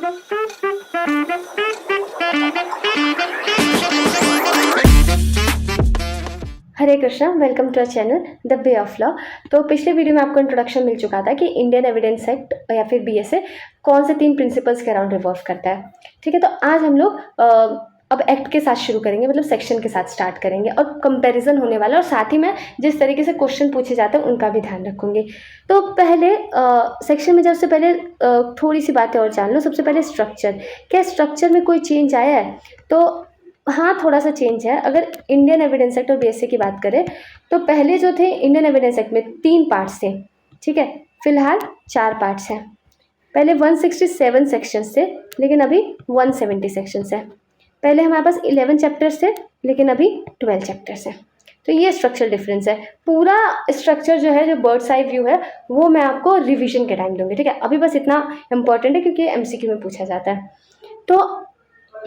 Hare Krishna, welcome to our channel the way of law. तो पिछले video में आपको इंट्रोडक्शन मिल चुका था कि इंडियन एविडेंस एक्ट या फिर बीएसए कौन से 3 प्रिंसिपल्स के अराउंड रिवॉल्व करता है। ठीक है, तो आज हम लोग अब एक्ट के साथ शुरू करेंगे, मतलब सेक्शन के साथ स्टार्ट करेंगे और कंपैरिजन होने वाला है, और साथ ही मैं जिस तरीके से क्वेश्चन पूछे जाते हैं उनका भी ध्यान रखूंगी। तो पहले सेक्शन में जाने से पहले थोड़ी सी बातें और जान लो। सबसे पहले स्ट्रक्चर, क्या स्ट्रक्चर में कोई चेंज आया है? तो हाँ, थोड़ा सा चेंज है। अगर इंडियन एविडेंस एक्ट और बीएसए की बात करें तो पहले जो थे इंडियन एविडेंस एक्ट में 3 पार्ट्स थे, ठीक है, फिलहाल 4 पार्ट्स हैं। पहले 167 सेक्शंस थे, लेकिन अभी 170 सेक्शंस हैं। पहले हमारे पास 11 चैप्टर्स थे, लेकिन अभी 12 चैप्टर्स हैं। तो ये स्ट्रक्चरल डिफरेंस है। पूरा स्ट्रक्चर जो है, जो बर्ड्स आई व्यू है, वो मैं आपको रिविजन के टाइम दूंगी, ठीक है। अभी बस इतना इंपॉर्टेंट है क्योंकि एमसीक्यू में पूछा जाता है। तो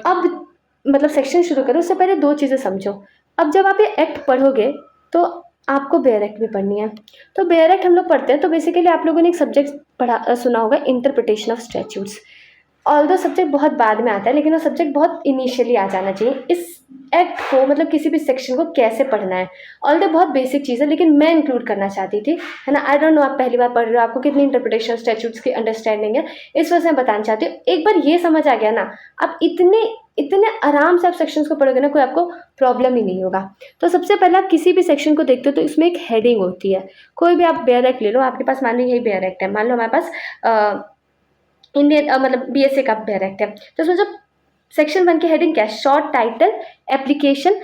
अब मतलब सेक्शन शुरू करो उससे पहले 2 चीज़ें समझो। अब जब आप ये एक्ट पढ़ोगे तो आपको बेयर एक्ट भी पढ़नी है। तो बेयर एक्ट हम लोग पढ़ते हैं, तो बेसिकली आप लोगों ने एक सब्जेक्ट सुना होगा, interpretation of statutes. Although subject बहुत बाद में आता है, लेकिन वो सब्जेक्ट बहुत इनिशियली आ जाना चाहिए। इस एक्ट को, मतलब किसी भी सेक्शन को कैसे पढ़ना है, ऑल्दो बहुत बेसिक चीज़ है, लेकिन मैं इंक्लूड करना चाहती थी, है ना। आई डोंट नो आप पहली बार पढ़ रहे हो, आपको कितनी इंटरप्रिटेशन ऑफ स्टैट्यूट्स की अंडरस्टैंडिंग है, इस वजह से मैं बताना चाहती हूँ। एक बार ये समझ आ गया ना, आप इतने आराम से आप सेक्शंस को पढ़ोगे ना, कोई आपको प्रॉब्लम ही नहीं होगा। तो सबसे पहले आप किसी भी सेक्शन को देखते हो तो इसमें एक हेडिंग होती है। कोई भी आप बेयर एक्ट ले लो, आपके पास मान लो यही बेयर एक्ट है, मान लो हमारे पास इंडियन मतलब बीएसए का बेयर एक्ट है। तो उसमें जो सेक्शन 1 की हेडिंग क्या है? Short title, application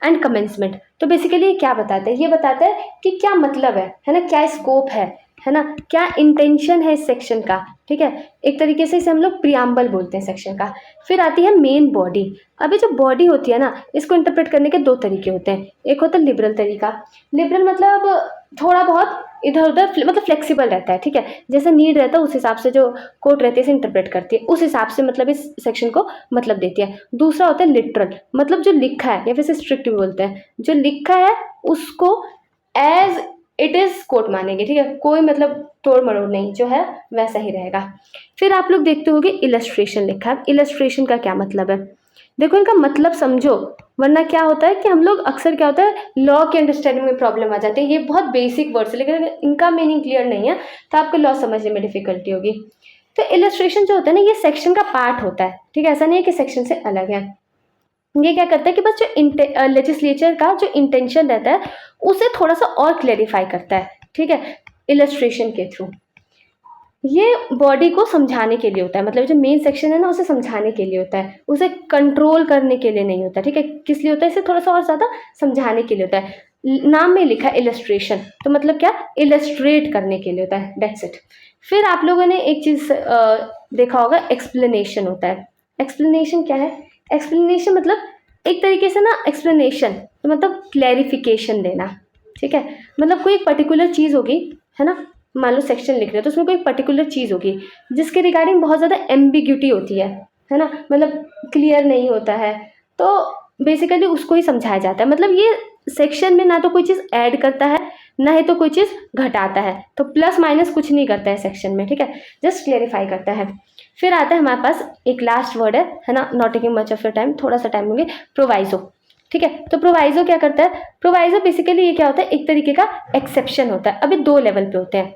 and commencement. तो बेसिकली ये क्या बताता है? ये बताता है कि क्या मतलब है ना, क्या स्कोप है ना, क्या इंटेंशन है इस सेक्शन का, ठीक है। एक तरीके से इसे हम लोग प्रियम्बल बोलते हैं सेक्शन का। फिर आती है मेन बॉडी। अभी जो बॉडी होती है ना, इसको इंटरप्रेट करने के 2 तरीके होते हैं। एक होता है लिबरल तरीका। लिबरल मतलब थोड़ा बहुत इधर उधर मतलब फ्लेक्सिबल रहता है, ठीक है। जैसे नीड रहता है उस हिसाब से जो कोर्ट रहती है इसे इंटरप्रेट करती है, उस हिसाब से मतलब इस सेक्शन को मतलब देती है। दूसरा होता है लिटरल, मतलब जो लिखा है, या फिर स्ट्रिक्ट भी बोलते हैं, जो लिखा है उसको एज इट इज़ कोर्ट मानेंगे, ठीक है। कोई मतलब तोड़ मरोड़ नहीं, जो है वैसा ही रहेगा। फिर आप लोग देखते होंगे इलस्ट्रेशन लिखा है। इलस्ट्रेशन का क्या मतलब है? देखो, इनका मतलब समझो, वरना क्या होता है कि हम लोग अक्सर क्या होता है, लॉ के अंडरस्टैंडिंग में प्रॉब्लम आ जाती है। ये बहुत बेसिक वर्ड्स है, लेकिन अगर इनका मीनिंग क्लियर नहीं है तो आपको लॉ समझने में डिफिकल्टी होगी। तो इलस्ट्रेशन जो होता है ना, ये सेक्शन का पार्ट होता है, ठीक है। ऐसा नहीं है कि सेक्शन से अलग है। ये क्या करता है कि बस जो लेजिस्लेचर का जो इंटेंशन रहता है उसे थोड़ा सा और क्लेरिफाई करता है, ठीक है, इलस्ट्रेशन के थ्रू। ये बॉडी को समझाने के लिए होता है, मतलब जो मेन सेक्शन है ना, उसे समझाने के लिए होता है, उसे कंट्रोल करने के लिए नहीं होता, ठीक है। किस लिए होता है? इसे थोड़ा सा और ज़्यादा समझाने के लिए होता है। नाम में लिखा है इलस्ट्रेशन, तो मतलब क्या? इलस्ट्रेट करने के लिए होता है, दैट्स इट। फिर आप लोगों ने एक चीज़ देखा होगा, एक्सप्लेनेशन होता है। एक्सप्लेनेशन क्या है? एक्सप्लेनेशन मतलब एक तरीके से ना, एक्सप्लेनेशन तो मतलब क्लैरिफिकेशन देना, ठीक है। मतलब कोई एक पर्टिकुलर चीज़ होगी, है ना, मान लो सेक्शन लिख रहे हो तो उसमें कोई पर्टिकुलर चीज़ होगी जिसके रिगार्डिंग बहुत ज़्यादा एम्बिग्यूटी होती है ना, मतलब क्लियर नहीं होता है, तो बेसिकली उसको ही समझाया जाता है। मतलब ये सेक्शन में ना तो कोई चीज़ ऐड करता है, ना ही तो कोई चीज़ घटाता है, तो प्लस माइनस कुछ नहीं करता है सेक्शन में, ठीक है, जस्ट क्लियरिफाई करता है। फिर आता है हमारे पास एक लास्ट वर्ड है ना, not taking much of your time, थोड़ा सा टाइम लूँगी, प्रोवाइजो, ठीक है। तो प्रोवाइजो क्या करता है? प्रोवाइजो बेसिकली ये क्या होता है, एक तरीके का एक्सेप्शन होता है। अभी 2 लेवल पे होते हैं।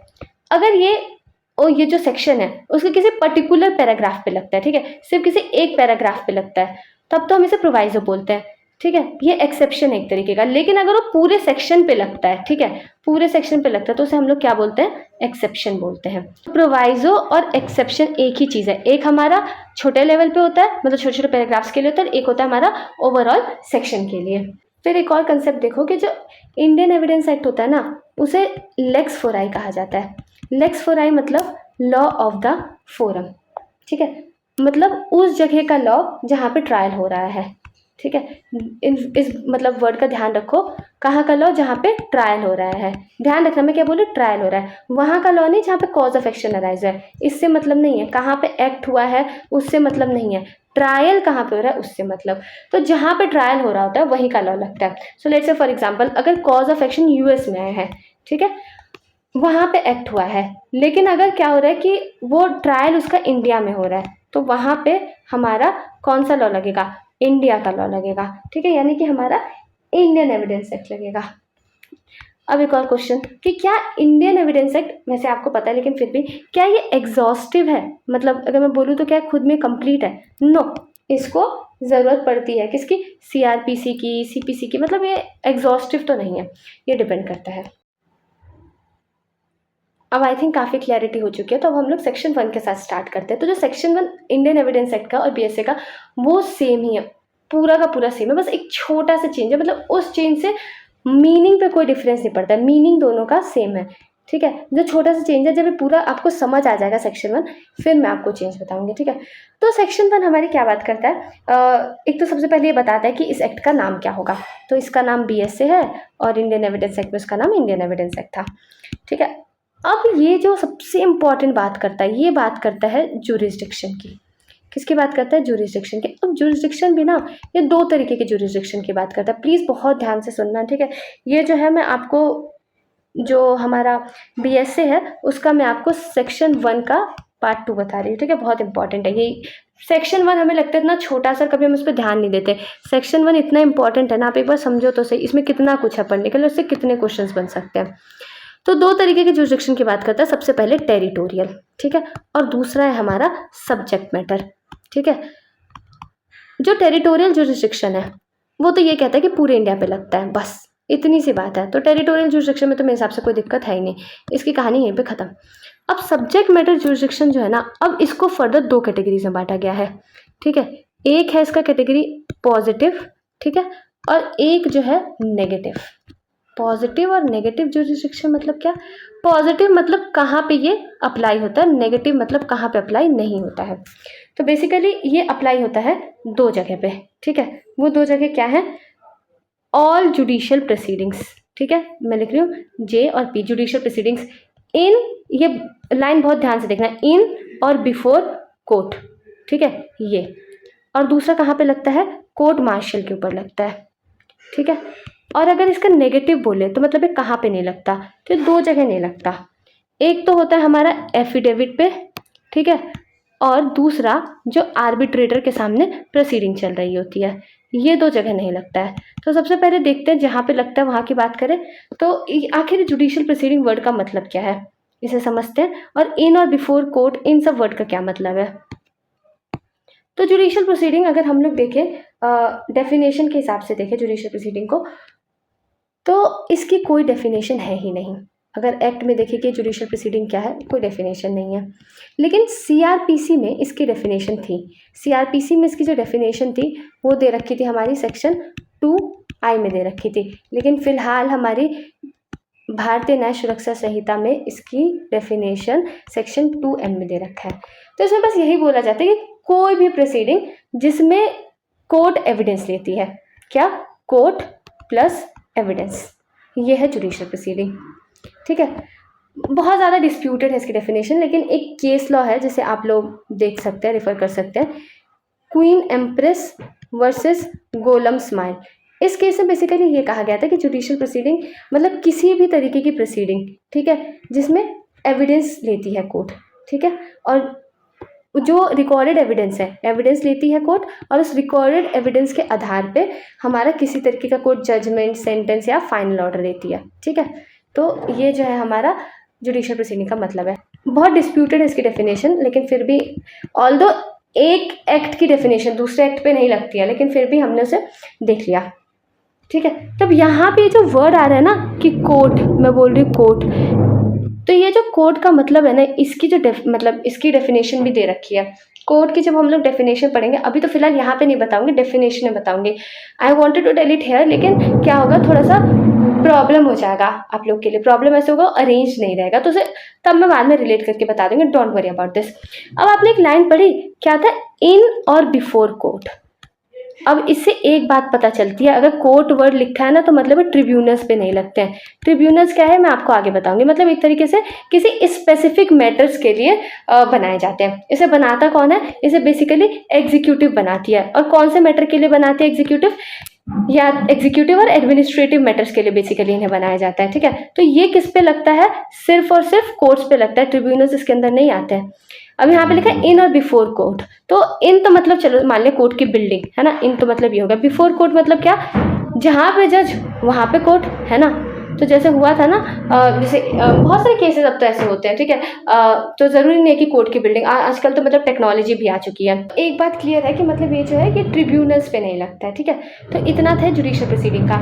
अगर ये जो सेक्शन है उसके किसी पर्टिकुलर पैराग्राफ पे लगता है, ठीक है, सिर्फ किसी एक पैराग्राफ पे लगता है, तब तो हम इसे प्रोवाइजो बोलते हैं, ठीक है। ये एक्सेप्शन है एक तरीके का। लेकिन अगर वो पूरे सेक्शन पे लगता है, ठीक है, पूरे सेक्शन पे लगता है, तो उसे हम लोग क्या बोलते हैं? एक्सेप्शन बोलते हैं। प्रोवाइजो और एक्सेप्शन एक ही चीज़ है। एक हमारा छोटे लेवल पे होता है, मतलब छोटे छोटे पैराग्राफ्स के लिए होता है, एक होता है हमारा ओवरऑल सेक्शन के लिए। फिर एक और कंसेप्ट देखो कि जो इंडियन एविडेंस एक्ट होता है ना, उसे लेक्स फोराई कहा जाता है। लेक्स फोराई मतलब लॉ ऑफ द फोरम, ठीक है, मतलब उस जगह का लॉ जहाँ पे ट्रायल हो रहा है, ठीक है। इस मतलब वर्ड का ध्यान रखो, कहाँ का लॉ? जहाँ पे ट्रायल हो रहा है। ध्यान रखना, मैं क्या बोलूँ? ट्रायल हो रहा है, वहाँ का लॉ नहीं जहाँ पे कॉज ऑफ एक्शन अराइज है। इससे मतलब नहीं है कहाँ पे एक्ट हुआ है, उससे मतलब नहीं है। ट्रायल कहाँ पे हो रहा है उससे मतलब। तो जहाँ पे ट्रायल हो रहा होता है वहीं का लॉ लगता है। So let's say for example, अगर कॉज ऑफ एक्शन यूएस में आया है, ठीक है, वहाँ पे एक्ट हुआ है, लेकिन अगर क्या हो रहा है कि वो ट्रायल उसका इंडिया में हो रहा है, तो वहाँ पे हमारा कौन सा लॉ लगेगा, इंडिया का लॉ लगेगा, ठीक है, यानी कि हमारा इंडियन एविडेंस एक्ट लगेगा। अब एक और क्वेश्चन कि क्या इंडियन एविडेंस एक्ट, वैसे आपको पता है लेकिन फिर भी, क्या ये एग्जॉस्टिव है, मतलब अगर मैं बोलूँ तो क्या खुद में कंप्लीट है? नो, इसको ज़रूरत पड़ती है किसकी, सीआरपीसी की, सीपीसी की, मतलब ये एग्जॉस्टिव तो नहीं है, ये डिपेंड करता है। अब आई थिंक काफ़ी क्लैरिटी हो चुकी है, तो अब हम लोग सेक्शन 1 के साथ स्टार्ट करते हैं। तो जो सेक्शन 1 इंडियन एविडेंस एक्ट का और बीएसए का, वो सेम ही है, पूरा का पूरा सेम है, बस एक छोटा सा चेंज है, मतलब उस चेंज से मीनिंग पे कोई डिफरेंस नहीं पड़ता है, मीनिंग दोनों का सेम है, ठीक है। जो छोटा सा चेंज है, जब ये पूरा आपको समझ आ जाएगा सेक्शन 1, फिर मैं आपको चेंज बताऊंगी, ठीक है। तो सेक्शन 1 हमारी क्या बात करता है, एक तो सबसे पहले ये बताता है कि इस एक्ट का नाम क्या होगा। तो इसका नाम बीएसए है और इंडियन एविडेंस एक्ट में इसका नाम इंडियन एविडेंस एक्ट था, ठीक है। अब ये जो सबसे इम्पॉर्टेंट बात करता है, ये बात करता है जुरिस्डिक्शन की। किसकी बात करता है? जुरिस्डिक्शन की। अब जुरिस्डिक्शन भी ना, ये दो तरीके के जुरिस्डिक्शन की बात करता है, प्लीज़ बहुत ध्यान से सुनना, ठीक है। ये जो है मैं आपको, जो हमारा बीएसए है उसका मैं आपको सेक्शन 1 का पार्ट 2 बता रही हूँ, ठीक है, बहुत इंपॉर्टेंट है ये। सेक्शन 1 हमें लगता है इतना छोटा सा, कभी हम उस पर ध्यान नहीं देते। सेक्शन 1 इतना इंपॉर्टेंट है ना, आप एक बार समझो तो सही, इसमें कितना कुछ है पढ़ने के लिए, उससे कितने क्वेश्चन बन सकते हैं। तो दो तरीके के जुरिस्डिक्शन की बात करता है, सबसे पहले टेरिटोरियल, ठीक है, और दूसरा है हमारा सब्जेक्ट मैटर, ठीक है। जो टेरिटोरियल जुरिस्डिक्शन है वो तो ये कहता है कि पूरे इंडिया पे लगता है, बस इतनी सी बात है। तो टेरिटोरियल जुरिस्डिक्शन में तो मेरे हिसाब से कोई दिक्कत है ही नहीं, इसकी कहानी यहीं पे ख़त्म। अब सब्जेक्ट मैटर जुरिस्डिक्शन जो है ना, अब इसको फर्दर दो कैटेगरीज में बांटा गया है, ठीक है। एक है इसका कैटेगरी पॉजिटिव, ठीक है, और एक जो है नेगेटिव। पॉजिटिव और नेगेटिव जुरिस्डिक्शन मतलब क्या? पॉजिटिव मतलब कहाँ पे ये अप्लाई होता है, नेगेटिव मतलब कहाँ पे अप्लाई नहीं होता है। तो बेसिकली ये अप्लाई होता है दो जगह पे, ठीक है। वो दो जगह क्या है? ऑल जुडिशियल प्रोसीडिंग्स, ठीक है, मैं लिख रही हूँ जे और पी, जुडिशियल प्रोसीडिंग्स इन, ये लाइन बहुत ध्यान से देखना, इन और बिफोर कोर्ट, ठीक है, ये। और दूसरा कहाँ पे लगता है? कोर्ट मार्शल के ऊपर लगता है, ठीक है। और अगर इसका नेगेटिव बोले तो मतलब ये कहाँ पे नहीं लगता? तो दो जगह नहीं लगता। एक तो होता है हमारा एफिडेविट पे, ठीक है, और दूसरा जो आर्बिट्रेटर के सामने प्रोसीडिंग चल रही होती है, ये दो जगह नहीं लगता है। तो सबसे पहले देखते हैं जहाँ पे लगता है वहाँ की बात करें। तो आखिर जुडिशियल प्रोसीडिंग वर्ड का मतलब क्या है, इसे समझते हैं, और इन और बिफोर कोर्ट, इन सब वर्ड का क्या मतलब है। तो जुडिशियल प्रोसीडिंग अगर हम लोग देखें, डेफिनेशन के हिसाब से देखें जुडिशियल प्रोसीडिंग को, तो इसकी कोई डेफिनेशन है ही नहीं। अगर एक्ट में देखिए कि जुडिशियल प्रोसीडिंग क्या है, कोई डेफिनेशन नहीं है। लेकिन सीआरपीसी में इसकी डेफिनेशन थी। सीआरपीसी में इसकी जो डेफिनेशन थी वो दे रखी थी हमारी सेक्शन 2I में दे रखी थी, लेकिन फ़िलहाल हमारी भारतीय न्याय सुरक्षा संहिता में इसकी डेफिनेशन सेक्शन 2M में दे रखा है। तो इसमें बस यही बोला जाता है कि कोई भी प्रोसीडिंग जिसमें कोर्ट एविडेंस लेती है, क्या? कोर्ट प्लस एविडेंस, ये है जुडिशियल प्रोसीडिंग, ठीक है। बहुत ज़्यादा डिस्प्यूटेड है इसकी डेफिनेशन, लेकिन एक केस लॉ है जिसे आप लोग देख सकते हैं, रेफर कर सकते हैं, क्वीन एम्प्रेस वर्सेस गोलम स्माइल। इस केस में बेसिकली ये कहा गया था कि जुडिशियल प्रोसीडिंग मतलब किसी भी तरीके की प्रोसीडिंग, ठीक है, जिसमें एविडेंस लेती है कोर्ट, ठीक है, और जो रिकॉर्डेड एविडेंस है, एविडेंस लेती है कोर्ट, और उस रिकॉर्डेड एविडेंस के आधार पे हमारा किसी तरीके का कोर्ट जजमेंट, सेंटेंस या फाइनल ऑर्डर देती है, ठीक है। तो ये जो है हमारा जुडिशियल प्रोसीडिंग का मतलब है। बहुत डिस्प्यूटेड है इसकी डेफिनेशन, लेकिन फिर भी ऑल्दो एक एक्ट की डेफिनेशन दूसरे एक्ट पे नहीं लगती है, लेकिन फिर भी हमने उसे देख लिया, ठीक है। तब यहाँ पे जो वर्ड आ रहा है ना कि कोर्ट, मैं बोल रही हूँ कोर्ट, तो ये जो कोर्ट का मतलब है ना, इसकी जो मतलब इसकी डेफिनेशन भी दे रखी है। कोर्ट की जब हम लोग डेफिनेशन पढ़ेंगे, अभी तो फिलहाल यहाँ पे नहीं बताऊंगी, डेफिनेशन में बताऊंगी। I wanted to tell it here, लेकिन क्या होगा, थोड़ा सा प्रॉब्लम हो जाएगा आप लोग के लिए। प्रॉब्लम ऐसे होगा, अरेंज नहीं रहेगा, तो उसे तब मैं बाद में रिलेट करके बता दूंगी, डोंट वरी अबाउट दिस। अब आपने एक लाइन पढ़ी, क्या था? इन और बिफोर कोर्ट। अब इससे एक बात पता चलती है, अगर कोर्ट वर्ड लिखा है ना तो मतलब ट्रिब्यूनल्स पे नहीं लगते हैं। ट्रिब्यूनल्स क्या है मैं आपको आगे बताऊंगी। मतलब एक तरीके से किसी स्पेसिफिक मैटर्स के लिए बनाए जाते हैं। इसे बनाता कौन है? इसे बेसिकली एग्जीक्यूटिव बनाती है। और कौन से मैटर के लिए बनाती है एग्जीक्यूटिव? या एग्जीक्यूटिव और एडमिनिस्ट्रेटिव मैटर्स के लिए बेसिकली इन्हें बनाया जाता है, ठीक है। तो ये किस पे लगता है, सिर्फ और सिर्फ कोर्ट्स पे लगता है, ट्रिब्यूनल्स इसके अंदर नहीं आते हैं। अब यहाँ पे लिखा है इन और बिफोर कोर्ट, तो इन तो मतलब चलो मान लिया कोर्ट की बिल्डिंग है ना, इन तो मतलब ये होगा। बिफोर कोर्ट मतलब क्या, जहाँ पे जज वहाँ पे कोर्ट है ना। तो जैसे हुआ था ना, जैसे बहुत सारे केसेस अब तो ऐसे होते हैं, ठीक है। तो ज़रूरी नहीं है कि कोर्ट की बिल्डिंग, आजकल तो मतलब टेक्नोलॉजी भी आ चुकी है। एक बात क्लियर है कि मतलब ये जो है कि ट्रिब्यूनल्स पे नहीं लगता है, ठीक है। तो इतना था जुडिशियल प्रोसीडिंग का।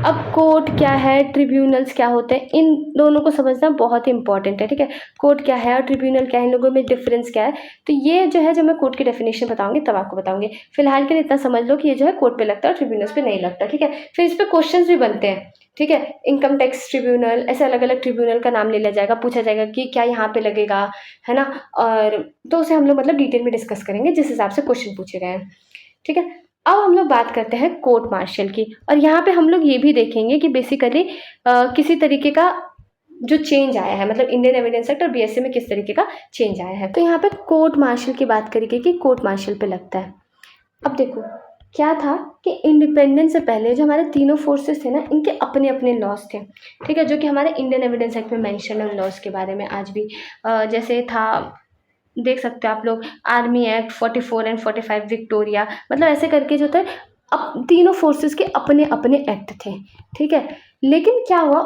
अब कोर्ट क्या है, ट्रिब्यूनल्स क्या होते हैं, इन दोनों को समझना बहुत ही इंपॉर्टेंट है, ठीक है। कोर्ट क्या है और ट्रिब्यूनल क्या है, इन लोगों में डिफरेंस क्या है। तो ये जो है, जब मैं कोर्ट की डेफिनेशन बताऊंगी तब आपको बताऊंगी। फिलहाल के लिए इतना समझ लो कि ये जो है कोर्ट पे लगता है और ट्रिब्यूनल्स पे नहीं लगता, ठीक है। फिर इस पे क्वेश्चन भी बनते हैं, ठीक है। इनकम टैक्स ट्रिब्यूनल, ऐसे अलग अलग ट्रिब्यूनल का नाम ले लिया जाएगा, पूछा जाएगा कि क्या यहाँ पे लगेगा, है ना। और तो उसे हम लोग मतलब डिटेल में डिस्कस करेंगे जिस हिसाब से क्वेश्चन पूछे गए हैं, ठीक है। अब हम लोग बात करते हैं कोर्ट मार्शल की, और यहाँ पे हम लोग ये भी देखेंगे कि बेसिकली किसी तरीके का जो चेंज आया है, मतलब इंडियन एविडेंस एक्ट और बीएसए में किस तरीके का चेंज आया है। तो यहाँ पे कोर्ट मार्शल की बात करेंगे कि कोर्ट मार्शल पे लगता है। अब देखो क्या था कि इंडिपेंडेंस से पहले जो हमारे तीनों फोर्सेस थे ना, इनके अपने अपने लॉज थे, ठीक है, जो कि हमारे इंडियन एविडेंस एक्ट में मेंशन है उन लॉज के बारे में आज भी। जैसे था, देख सकते हो आप लोग, आर्मी एक्ट 44 एंड 45 विक्टोरिया, मतलब ऐसे करके जो थे, अब तीनों फोर्सेस के अपने अपने एक्ट थे, ठीक है। लेकिन क्या हुआ,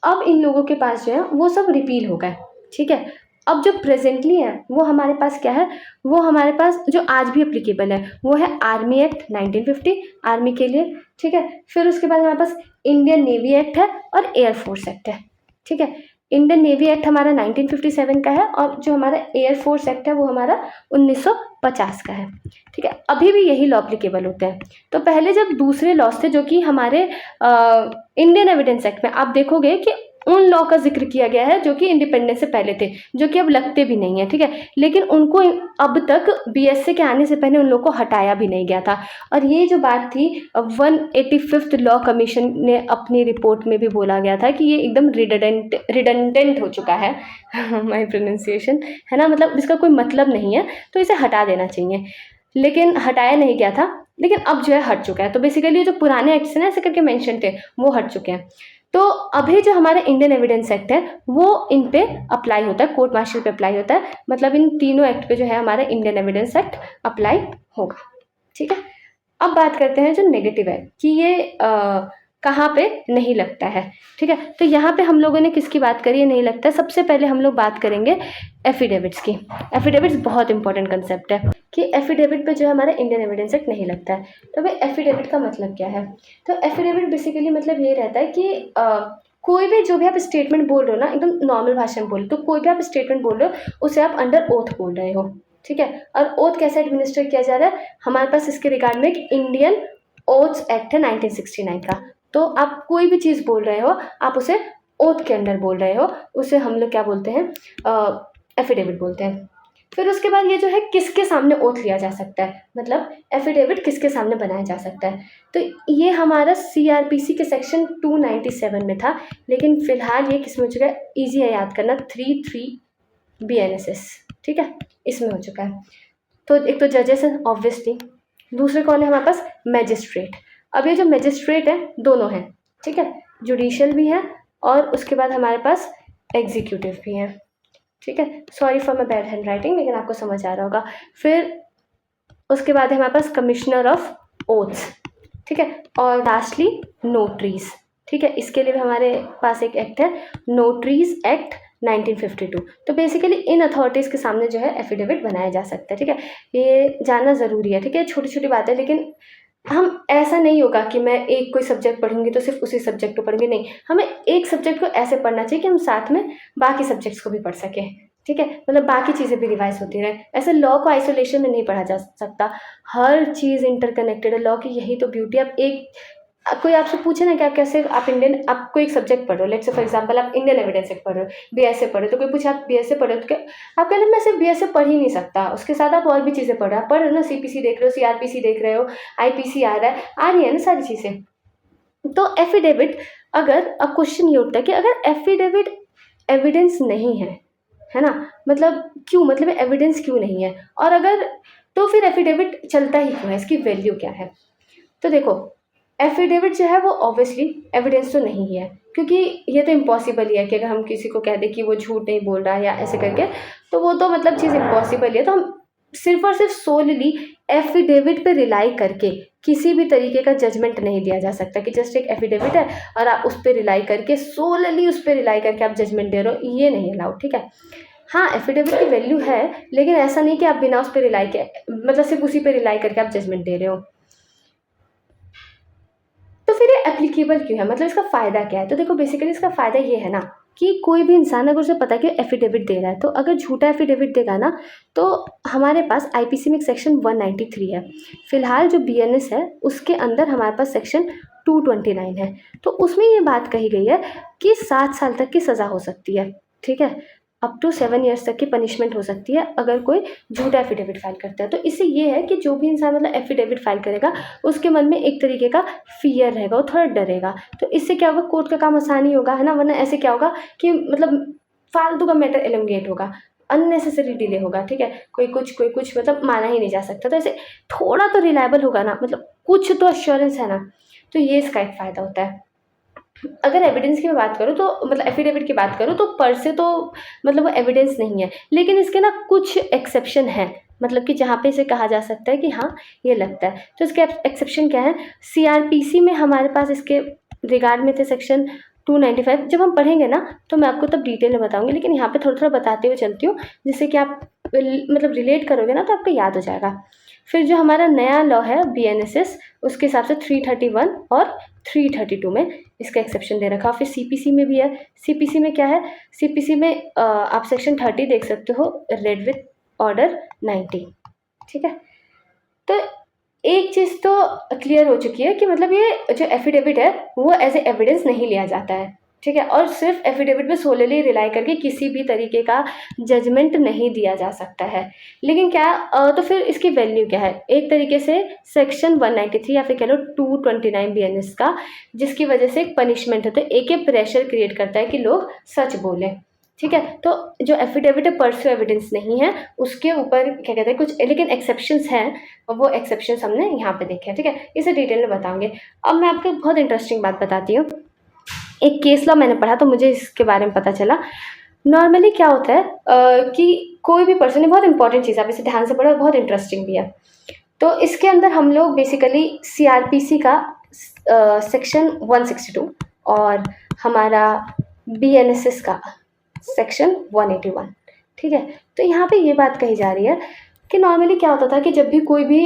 अब इन लोगों के पास जो है वो सब रिपील हो गए, ठीक है। अब जो प्रेजेंटली है वो हमारे पास क्या है, वो हमारे पास जो आज भी एप्लीकेबल है वो है आर्मी एक्ट 1950 आर्मी के लिए, ठीक है। फिर उसके बाद हमारे पास इंडियन नेवी एक्ट है और एयरफोर्स एक्ट है, ठीक है। इंडियन नेवी एक्ट हमारा 1957 का है और जो हमारा एयरफोर्स एक्ट है वो हमारा 1950 का है, ठीक है। अभी भी यही लॉ एप्लीकेबल होते हैं। तो पहले जब दूसरे लॉज थे जो कि हमारे इंडियन एविडेंस एक्ट में आप देखोगे कि उन लॉ का जिक्र किया गया है जो कि इंडिपेंडेंस से पहले थे, जो कि अब लगते भी नहीं है, ठीक है। लेकिन उनको अब तक बीएसए के आने से पहले उन लोग को हटाया भी नहीं गया था। और ये जो बात थी 185th लॉ कमीशन ने अपनी रिपोर्ट में भी बोला गया था कि ये एकदम रिडंडेंट हो चुका है माय प्रोनाउंसिएशन, है ना, मतलब इसका कोई मतलब नहीं है, तो इसे हटा देना चाहिए। लेकिन हटाया नहीं गया था, लेकिन अब जो है हट चुका है। तो बेसिकली जो पुराने एक्ट्स हैं ना ऐसे करके मेंशन थे वो हट चुके हैं। तो अभी जो हमारा इंडियन एविडेंस एक्ट है वो इन पे अप्लाई होता है, कोर्ट मार्शल पे अप्लाई होता है, मतलब इन तीनों एक्ट पे जो है हमारा इंडियन एविडेंस एक्ट अप्लाई होगा, ठीक है। अब बात करते हैं जो नेगेटिव है कि ये कहाँ पे नहीं लगता है, ठीक है। तो यहाँ पे हम लोगों ने किसकी बात करी है नहीं लगता है, सबसे पहले हम लोग बात करेंगे एफिडेविट्स की। एफिडेविट्स बहुत इंपॉर्टेंट कंसेप्ट है कि एफिडेविट पे जो है हमारा इंडियन एविडेंस एक्ट नहीं लगता है। तो भाई एफिडेविट का मतलब क्या है, तो एफिडेविट बेसिकली मतलब ये रहता है कि कोई भी जो भी आप स्टेटमेंट बोल रहे हो ना, एकदम नॉर्मल भाषा में बोल, तो कोई भी आप स्टेटमेंट बोल रहे हो उसे आप अंडर ओथ बोल रहे हो, ठीक है। और ओथ कैसे एडमिनिस्टर किया जा रहा है, हमारे पास इसके रिगार्ड में एक इंडियन ओथ्स एक्ट है 1969 का। तो आप कोई भी चीज़ बोल रहे हो आप उसे ओथ के अंडर बोल रहे हो, उसे हम लोग क्या बोलते हैं, एफिडेविट बोलते हैं। फिर उसके बाद ये जो है किसके सामने ओथ लिया जा सकता है, मतलब एफिडेविट किसके सामने बनाया जा सकता है। तो ये हमारा सीआरपीसी के सेक्शन 297 में था, लेकिन फिलहाल ये किस में हो चुका है, ईजी है याद करना, 33 BNSS, ठीक है, इसमें हो चुका है। तो एक तो जजेस है ऑब्वियसली, दूसरे कौन है हमारे पास, मैजिस्ट्रेट। अब ये जो मैजिस्ट्रेट है दोनों हैं, ठीक है, जुडिशियल भी है और उसके बाद हमारे पास एग्जीक्यूटिव भी है, ठीक है। Sorry for my bad hand writing, लेकिन आपको समझ आ रहा होगा। फिर उसके बाद है हमारे पास कमिश्नर ऑफ ओथ्स, ठीक है, और लास्टली नोटरीज, ठीक है। इसके लिए भी हमारे पास एक एक्ट है, नोटरीज एक्ट 1952। तो बेसिकली इन अथॉरिटीज़ के सामने जो है एफिडेविट बनाया जा सकता है, ठीक है। ये जानना ज़रूरी है, ठीक है, छोटी छोटी बातें, लेकिन हम ऐसा नहीं होगा कि मैं एक कोई सब्जेक्ट पढ़ूंगी तो सिर्फ उसी सब्जेक्ट को पढ़ूंगी, नहीं, हमें एक सब्जेक्ट को ऐसे पढ़ना चाहिए कि हम साथ में बाकी सब्जेक्ट्स को भी पढ़ सकें, ठीक है, मतलब बाकी चीज़ें भी रिवाइज होती रहे। ऐसे लॉ को आइसोलेशन में नहीं पढ़ा जा सकता, हर चीज़ इंटरकनेक्टेड है लॉ की, यही तो ब्यूटी। अब एक कोई आपसे पूछे ना कि आप कैसे, आप इंडियन, आप कोई एक सब्जेक्ट पढ़ रहे हो, लेट्स से फॉर एग्जांपल आप इंडियन एविडेंस एक्ट पढ़ रहे हो, बीएसए पढ़ रहे हो, तो कोई पूछे आप बीएसए पढ़ रहे हो, तो आप कहते मैं सिर्फ बीएसए पढ़ ही नहीं सकता, उसके साथ आप और भी चीज़ें पढ़ रहे हो, आप पढ़ रहे हो ना, सीपीसी देख रहे हो, सीआरपीसी देख रहे हो, आईपीसी आ रहा है, आ रही है ना सारी चीज़ें। तो एफिडेविट, अगर अब क्वेश्चन ये उठता है कि अगर एफिडेविट एविडेंस नहीं है ना, मतलब क्यों, मतलब एविडेंस क्यों नहीं है, और अगर तो फिर एफिडेविट चलता ही क्यों है, इसकी वैल्यू क्या है। तो देखो एफिडेविट जो है वो ऑब्वियसली एविडेंस तो नहीं है, क्योंकि ये तो इम्पॉसिबल ही है कि अगर हम किसी को कह दें कि वो झूठ नहीं बोल रहा है या ऐसे करके, तो वो तो मतलब चीज़ इम्पॉसिबल है। तो हम सिर्फ और सिर्फ सोलली एफिडेविट पे रिलाई करके किसी भी तरीके का जजमेंट नहीं दिया जा सकता कि जस्ट एक एफिडेविट है और आप उस पर रिलाई करके सोलली उस पर रिलाई करके आप जजमेंट दे रहे हो, ये नहीं अलाउड, ठीक है। हाँ, एफिडेविट की वैल्यू है, लेकिन ऐसा नहीं कि आप बिना उस पर रिलाई के, मतलब सिर्फ उसी पे रिलाई करके आप जजमेंट दे रहे हो। तो फिर ये एप्लीकेबल क्यों है, मतलब इसका फ़ायदा क्या है? तो देखो बेसिकली इसका फ़ायदा ये है ना कि कोई भी इंसान अगर उसे पता है कि एफिडेविट दे रहा है, तो अगर झूठा एफिडेविट देगा ना, तो हमारे पास आईपीसी में एक सेक्शन 193 है। फिलहाल जो बीएनएस है उसके अंदर हमारे पास सेक्शन 229 है। तो उसमें ये बात कही गई है कि 7 साल तक की सज़ा हो सकती है, ठीक है। अप टू 7 ईयर्स तक की पनिशमेंट हो सकती है अगर कोई झूठा एफिडेविट फाइल करता है। तो इससे ये है कि जो भी इंसान मतलब एफिडेविट फाइल करेगा उसके मन में एक तरीके का फियर रहेगा, वो थोड़ा डरेगा। तो इससे क्या होगा, कोर्ट का काम आसानी होगा, है ना। वरना ऐसे क्या होगा कि मतलब फालतू का मैटर एलोंगेट होगा, अननेसेसरी डिले होगा, ठीक है। कोई कुछ मतलब माना ही नहीं जा सकता। तो ऐसे थोड़ा तो रिलायबल होगा ना, मतलब कुछ तो अश्योरेंस है ना। तो ये इसका एक फ़ायदा होता है। अगर एविडेंस की मैं बात करूँ तो मतलब एफिडेविट की बात करूँ तो पर से तो मतलब वो एविडेंस नहीं है, लेकिन इसके ना कुछ एक्सेप्शन हैं, मतलब कि जहाँ पे इसे कहा जा सकता है कि हाँ ये लगता है। तो इसके एक्सेप्शन क्या है, सीआरपीसी में हमारे पास इसके रिगार्ड में थे सेक्शन 295। जब हम पढ़ेंगे ना तो मैं आपको तब डिटेल में बताऊंगी, लेकिन यहाँ पे थोड़ा थोड़ा बताते हुए चलती हूँ, जिससे कि आप मतलब रिलेट करोगे ना तो आपको याद हो जाएगा। फिर जो हमारा नया लॉ है बीएनएसएस, उसके हिसाब से 331 और 332 में इसका एक्सेप्शन दे रखा। फिर सीपीसी में भी है। सीपीसी में क्या है, सीपीसी में आप सेक्शन 30 देख सकते हो, रेड विथ ऑर्डर 90, ठीक है। तो एक चीज़ तो क्लियर हो चुकी है कि मतलब ये जो एफिडेविट है वो एज ए एविडेंस नहीं लिया जाता है, ठीक है। और सिर्फ एफिडेविट पे सोलली रिलाई करके किसी भी तरीके का जजमेंट नहीं दिया जा सकता है। लेकिन क्या तो फिर इसकी वैल्यू क्या है, एक तरीके से सेक्शन 193 या फिर कह लो 229 बीएनएस का, जिसकी वजह से एक पनिशमेंट होता है, एक प्रेशर क्रिएट करता है कि लोग सच बोलें, ठीक है। तो जो एफिडेविट है परसू एविडेंस नहीं है, उसके ऊपर क्या कहते हैं कुछ लेकिन एक्सेप्शंस हैं, और वो एक्सेप्शंस हमने यहाँ पे देखे हैं, ठीक है। इसे डिटेल में बताऊंगे। अब मैं आपको बहुत इंटरेस्टिंग बात बताती हूँ। एक केस लॉ मैंने पढ़ा तो मुझे इसके बारे में पता चला। नॉर्मली क्या होता है कि कोई भी पर्सन, बहुत इंपॉर्टेंट चीज़, आप इसे ध्यान से पढ़ो, बहुत इंटरेस्टिंग भी है। तो इसके अंदर हम लोग बेसिकली सीआरपीसी का सेक्शन 162 और हमारा बीएनएसएस का सेक्शन 181, ठीक है। तो यहाँ पे ये बात कही जा रही है कि नॉर्मली क्या होता था कि जब भी कोई भी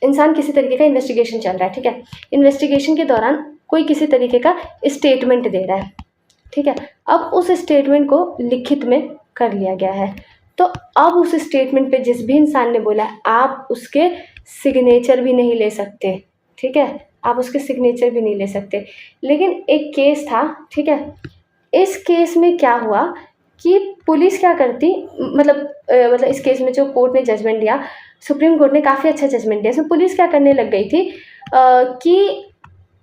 इंसान किसी तरीके का इन्वेस्टिगेशन चल रहा है, ठीक है, इन्वेस्टिगेशन के दौरान कोई किसी तरीके का स्टेटमेंट दे रहा है, ठीक है। अब उस स्टेटमेंट को लिखित में कर लिया गया है, तो अब उस स्टेटमेंट पे जिस भी इंसान ने बोला है आप उसके सिग्नेचर भी नहीं ले सकते, ठीक है, आप उसके सिग्नेचर भी नहीं ले सकते। लेकिन एक केस था, ठीक है, इस केस में क्या हुआ कि पुलिस क्या करती, मतलब इस केस में जो कोर्ट ने जजमेंट दिया, सुप्रीम कोर्ट ने काफ़ी अच्छा जजमेंट दिया। इसमें पुलिस क्या करने लग गई थी कि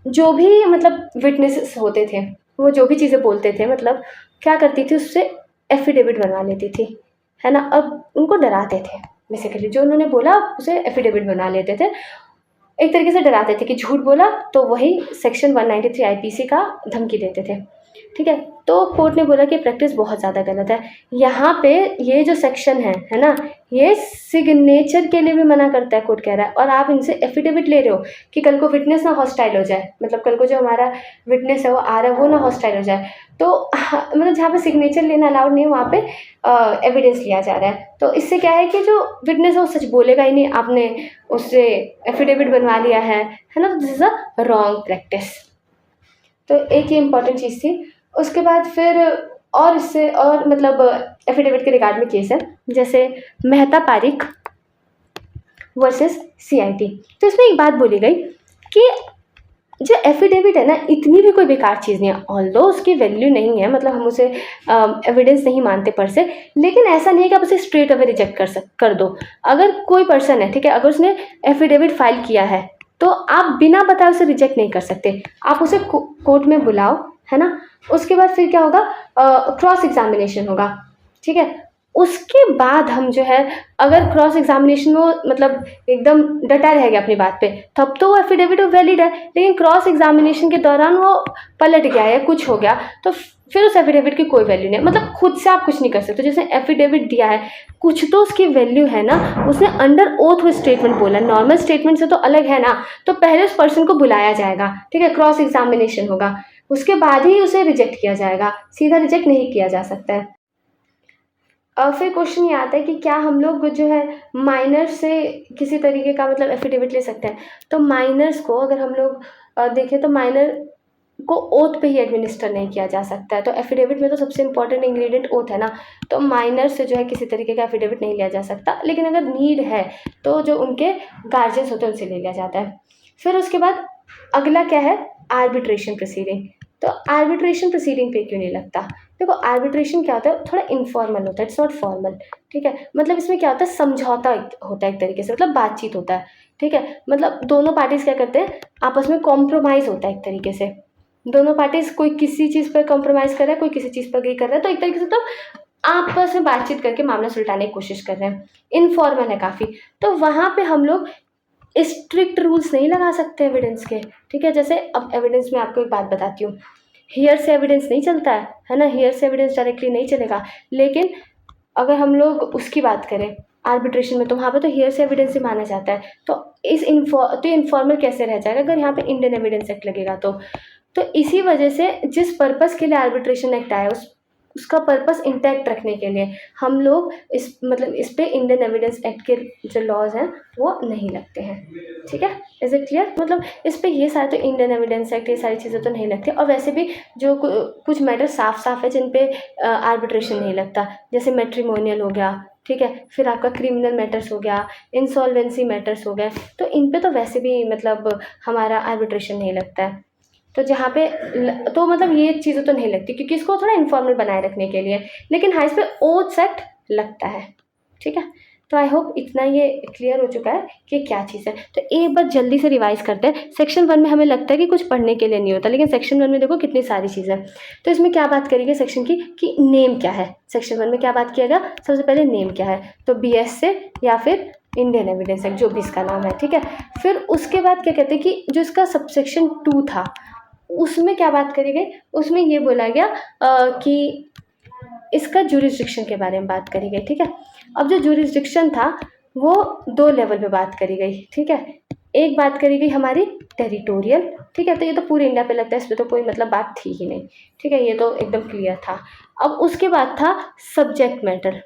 जो भी मतलब विटनेसेस होते थे, वो जो भी चीज़ें बोलते थे, मतलब क्या करती थी उससे एफिडेविट बनवा लेती थी, है ना। अब उनको डराते थे, बेसिकली जो उन्होंने बोला उसे एफिडेविट बना लेते थे, एक तरीके से डराते थे कि झूठ बोला तो वही सेक्शन 193 आईपीसी का धमकी देते थे, ठीक है। तो कोर्ट ने बोला कि प्रैक्टिस बहुत ज़्यादा गलत है। यहाँ पे ये जो सेक्शन है ना, ये सिग्नेचर के लिए भी मना करता है, कोर्ट कह रहा है। और आप इनसे एफिडेविट ले रहे हो कि कल को विटनेस ना हॉस्टाइल हो जाए, मतलब कल को जो हमारा विटनेस है वो आ रहा है वो ना हॉस्टाइल हो जाए। तो मतलब जहाँ पे सिग्नेचर लेना अलाउड नहीं है वहाँ पे एविडेंस लिया जा रहा है। तो इससे क्या है कि जो विटनेस है वो सच बोलेगा ही नहीं, आपने उससे एफिडेविट बनवा लिया है ना। तो this is a wrong practice. तो एक ये इम्पॉर्टेंट चीज़ थी। उसके बाद फिर और इससे और मतलब एफिडेविट के रिगार्ड में केस है, जैसे मेहता पारिक वर्सेस सीआईटी। तो इसमें एक बात बोली गई कि जो एफिडेविट है ना, इतनी भी कोई बेकार चीज़ नहीं है, ऑल्दो उसकी वैल्यू नहीं है, मतलब हम उसे एविडेंस नहीं मानते पर से, लेकिन ऐसा नहीं है कि आप उसे स्ट्रेट अवे रिजेक्ट कर दो। अगर कोई पर्सन है, ठीक है, अगर उसने एफिडेविट फाइल किया है तो आप बिना बताए उसे रिजेक्ट नहीं कर सकते, आप उसे कोर्ट में बुलाओ, है ना। उसके बाद फिर क्या होगा, क्रॉस एग्जामिनेशन होगा, ठीक है। उसके बाद हम जो है अगर क्रॉस एग्जामिनेशन में वो मतलब एकदम डटा रहेगा अपनी बात पे, तब तो वो एफिडेविट वैलिड है। लेकिन क्रॉस एग्जामिनेशन के दौरान वो पलट गया या कुछ हो गया, तो फिर उस एफिडेविट की कोई वैल्यू नहीं है। मतलब खुद से आप कुछ नहीं कर सकते। जैसे एफिडेविट दिया है, कुछ तो उसकी वैल्यू है ना, उसने अंडर ओथ वो स्टेटमेंट बोला, नॉर्मल स्टेटमेंट से तो अलग है ना। तो पहले उस पर्सन को बुलाया जाएगा, ठीक है, क्रॉस एग्जामिनेशन होगा, उसके बाद ही उसे रिजेक्ट किया जाएगा, सीधा रिजेक्ट नहीं किया जा सकता है। फिर क्वेश्चन ये आता है कि क्या हम लोग जो है माइनर से किसी तरीके का मतलब एफिडेविट ले सकते हैं। तो माइनर्स को अगर हम लोग देखें तो माइनर को ओथ पे ही एडमिनिस्टर नहीं किया जा सकता है। तो एफिडेविट में तो सबसे इंपॉर्टेंट इंग्रेडिएंट ओथ है ना, तो माइनर से जो है किसी तरीके का एफिडेविट नहीं लिया जा सकता। लेकिन अगर नीड है तो जो उनके गार्जियंस होते हैं उनसे ले लिया जाता है। फिर उसके बाद अगला क्या है, आर्बिट्रेशन प्रोसीडिंग। तो आर्बिट्रेशन प्रोसीडिंग पे क्यों नहीं लगता। देखो आर्बिट्रेशन क्या होता है, थोड़ा इनफॉर्मल होता है, इट्स नॉट फॉर्मल, ठीक है। मतलब इसमें क्या होता है, समझौता होता है एक तरीके से, मतलब बातचीत होता है, ठीक है। मतलब दोनों पार्टीज क्या करते हैं, आपस में कॉम्प्रोमाइज़ होता है एक तरीके से। दोनों पार्टीज कोई किसी चीज़ पर कॉम्प्रोमाइज़ कर रहा है, कोई किसी चीज़ पर एग्री कर रहा है, तो एक तरीके से तो आपस में बातचीत करके मामला सुलझाने की कोशिश कर रहे हैं, इनफॉर्मल है काफ़ी। तो वहाँ पे हम लोग स्ट्रिक्ट रूल्स नहीं लगा सकते एविडेंस के, ठीक है। जैसे अब एविडेंस में आपको एक बात बताती हूँ, हियर से एविडेंस नहीं चलता है ना, हियर से एविडेंस डायरेक्टली नहीं चलेगा। लेकिन अगर हम लोग उसकी बात करें आर्बिट्रेशन में, तो वहाँ पे तो हियर से एविडेंस ही माना जाता है। तो इनफॉर्मल कैसे रह जाएगा अगर यहाँ पे इंडियन एविडेंस एक्ट लगेगा तो इसी वजह से जिस पर्पस के लिए आर्बिट्रेशन एक्ट आया उसका पर्पस इंटैक्ट रखने के लिए हम लोग इस पे इंडियन एविडेंस एक्ट के जो लॉज हैं वो नहीं लगते हैं, ठीक है। Is it clear. मतलब इस पे ये सारे तो इंडियन एविडेंस एक्ट ये सारी चीज़ें तो नहीं लगती। और वैसे भी जो कुछ मैटर साफ साफ है जिन पे आर्बिट्रेशन नहीं लगता, जैसे मैट्रिमोनियल हो गया, ठीक है, फिर आपका क्रिमिनल मैटर्स हो गया, इंसॉल्वेंसी मैटर्स हो गए, तो इन पे तो वैसे भी मतलब हमारा आर्बिट्रेशन नहीं लगता है। तो जहाँ पे तो मतलब ये चीज़ें तो नहीं लगती क्योंकि इसको थोड़ा इनफॉर्मल बनाए रखने के लिए। लेकिन हाँ, इस पे ओथ एक्ट लगता है, ठीक है। तो आई होप इतना ये क्लियर हो चुका है कि क्या चीज़ है। तो एक बार जल्दी से रिवाइज करते हैं। सेक्शन 1 में हमें लगता है कि कुछ पढ़ने के लिए नहीं होता, लेकिन सेक्शन 1 में देखो कितनी सारी चीज़ें हैं। तो इसमें क्या बात करेंगे सेक्शन की कि नेम क्या है। सेक्शन 1 में क्या बात किया गया, सबसे पहले नेम क्या है, तो BS से या फिर इंडियन एविडेंस एक्ट जो भी इसका नाम है, ठीक है। फिर उसके बाद क्या कहते हैं कि जो इसका सबसेक्शन 2 था उसमें क्या बात करी गई, उसमें ये बोला गया कि इसका जुरिस्डिक्शन के बारे में बात करी गई, ठीक है। अब जो जुरिस्डिक्शन था वो 2 लेवल पे बात करी गई, ठीक है। एक बात करी गई हमारी टेरिटोरियल, ठीक है, तो ये तो पूरे इंडिया पे लगता है, इस पर तो कोई मतलब बात थी ही नहीं, ठीक है, ये तो एकदम क्लियर था। अब उसके बाद था सब्जेक्ट मैटर।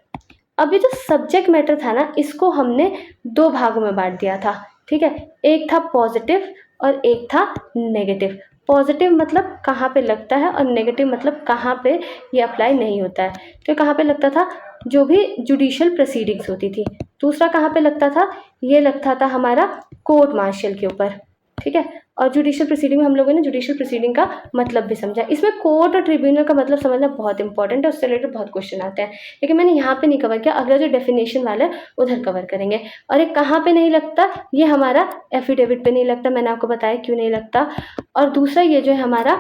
अब ये जो सब्जेक्ट मैटर था ना, इसको हमने 2 भागों में बांट दिया था, ठीक है। एक था पॉजिटिव और एक था नेगेटिव। पॉजिटिव मतलब कहाँ पे लगता है और नेगेटिव मतलब कहाँ पे ये अप्लाई नहीं होता है। तो कहाँ पे लगता था, जो भी जुडिशियल प्रोसीडिंग्स होती थी। दूसरा कहाँ पे लगता था, ये लगता था हमारा कोर्ट मार्शल के ऊपर, ठीक है। और जुडिशियल प्रोसीडिंग में हम लोगों ने जुडिशियल प्रोसीडिंग का मतलब भी समझा। इसमें कोर्ट और ट्रिब्यूनल का मतलब समझना बहुत इंपॉर्टेंट है, उससे रिलेटेड बहुत क्वेश्चन आते हैं, लेकिन मैंने यहाँ पे नहीं कवर किया। अगला जो डेफिनेशन वाला है उधर कवर करेंगे। और एक कहाँ पे नहीं लगता, ये हमारा एफिडेविट पे नहीं लगता, मैंने आपको बताया क्यों नहीं लगता। और दूसरा ये जो है हमारा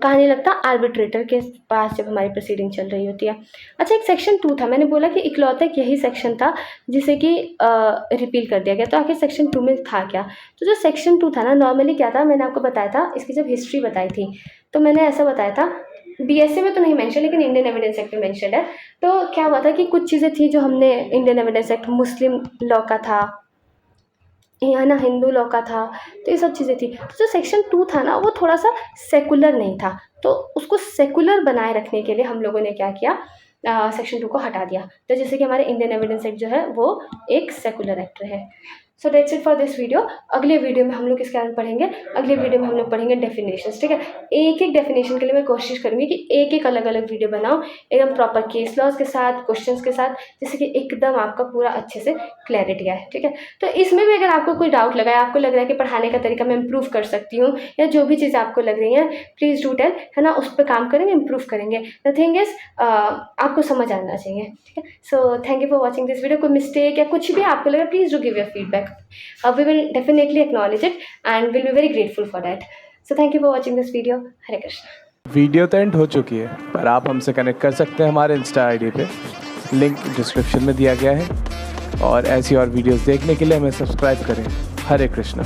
कहाँ नहीं लगता, आर्बिट्रेटर के पास जब हमारी प्रोसीडिंग चल रही होती है। अच्छा, एक सेक्शन 2 था, मैंने बोला कि इकलौता एक यही सेक्शन था जिसे कि रिपील कर दिया गया। तो आखिर सेक्शन 2 में था क्या। तो जो सेक्शन 2 था ना, नॉर्मली क्या था, मैंने आपको बताया था, इसकी जब हिस्ट्री बताई थी तो मैंने ऐसा बताया था, BSc में तो नहीं मेंशन लेकिन इंडियन एविडेंस एक्ट में मेंशन है। तो क्या हुआ था कि कुछ चीज़ें थी जो हमने इंडियन एविडेंस एक्ट, मुस्लिम लॉ का था या ना हिंदू लॉ का था, तो ये सब चीज़ें थी। तो जो सेक्शन 2 था ना वो थोड़ा सा सेकुलर नहीं था, तो उसको सेकुलर बनाए रखने के लिए हम लोगों ने क्या किया, सेक्शन 2 को हटा दिया। तो जैसे कि हमारे इंडियन एविडेंस एक्ट जो है वो एक सेकुलर एक्ट है। So that's it for this video. अगले वीडियो में हम लोग इसके बारे में पढ़ेंगे। अगले वीडियो में हम लोग पढ़ेंगे डेफिनेशंस, ठीक है। एक एक डेफिनेशन के लिए मैं कोशिश करूँगी कि एक एक अलग अलग वीडियो बनाऊँ, एकदम प्रॉपर केस लॉज के साथ, क्वेश्चंस के साथ, जिससे कि एकदम आपका पूरा अच्छे से क्लैरिटी आए, ठीक है। तो इसमें भी अगर आपको कोई डाउट लगा है, आपको लग रहा है कि पढ़ाने का तरीका मैं इम्प्रूव कर सकती हूँ, या जो भी चीज़ आपको लग रही है, प्लीज़ डू टेल, है ना, उस पर काम करेंगे, इम्प्रूव करेंगे। द थिंग इज़ आपको समझ आना चाहिए, ठीक है। So thank you for watching this video. कोई मिस्टेक या कुछ भी आपको लगा, please do give your feedback. We will definitely acknowledge it and we'll be very grateful for that. So thank you for watching this video. Hare Krishna. Video तो and हो चुकी है, पर आप हमसे कनेक्ट कर सकते हैं हमारे इंस्टा आईडी पे लिंक डिस्क्रिप्शन में दिया गया है। और ऐसी और वीडियोस देखने के लिए हमें सब्सक्राइब करें। हरे कृष्णा।